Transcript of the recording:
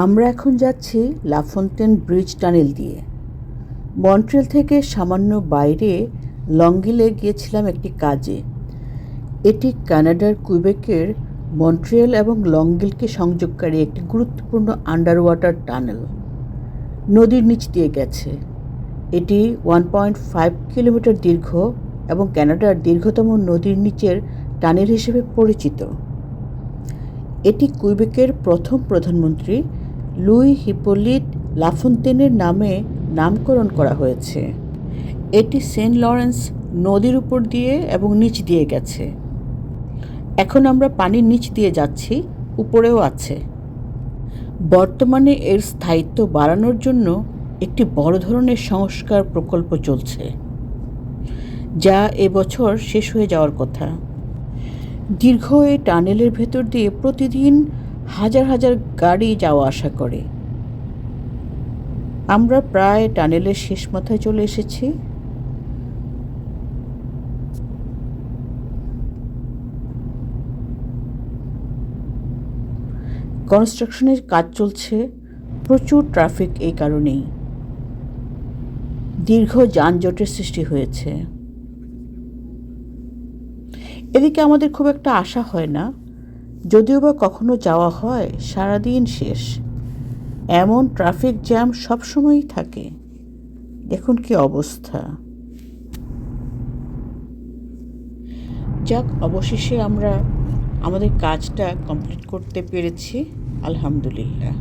আমরা এখন যাচ্ছি লাফন্তেন ব্রিজ টানেল দিয়ে। মন্ট্রিয়াল থেকে সামান্য বাইরে লংগিলে গিয়েছিলাম একটি কাজে। এটি কানাডার কুইবেকের মন্ট্রিয়াল এবং লংগিলকে সংযোগকারী একটি গুরুত্বপূর্ণ আন্ডার ওয়াটার টানেল। নদীর নিচ দিয়ে গেছে। এটি 1.5 কিলোমিটার দীর্ঘ এবং কানাডার দীর্ঘতম নদীর নিচের টানেল হিসেবে পরিচিত। এটি কুইবেকের প্রথম প্রধানমন্ত্রী লুই হিপোলিট লাফন্তেনের নামে নামকরণ করা হয়েছে। এটি সেন্ট লরেন্স নদীর উপর দিয়ে এবং নিচ দিয়ে গেছে। এখন আমরা পানির নিচ দিয়ে যাচ্ছি, উপরেও আছে। বর্তমানে এর স্থায়িত্ব বাড়ানোর জন্য একটি বড় ধরনের সংস্কার প্রকল্প চলছে, যা এবছর শেষ হয়ে যাওয়ার কথা। দীর্ঘ এই টানেলের ভেতর দিয়ে প্রতিদিন হাজার হাজার গাড়ি যাওয়া আসা করে। আমরা প্রায় টানেলের শেষ মাথায় চলে এসেছি। কনস্ট্রাকশনের কাজ চলছে, প্রচুর ট্রাফিক এই কারণেই। দীর্ঘ যানজটের সৃষ্টি হয়েছে। এদিকে আমাদের খুব একটা আশা হয় না, যদিও বা কখনো যাওয়া হয় সারাদিন শেষ। এমন ট্রাফিক জ্যাম সবসময়ই থাকে। দেখুন কি অবস্থা। যাক, অবশেষে আমরা আমাদের কাজটা কমপ্লিট করতে পেরেছি, আলহামদুলিল্লাহ।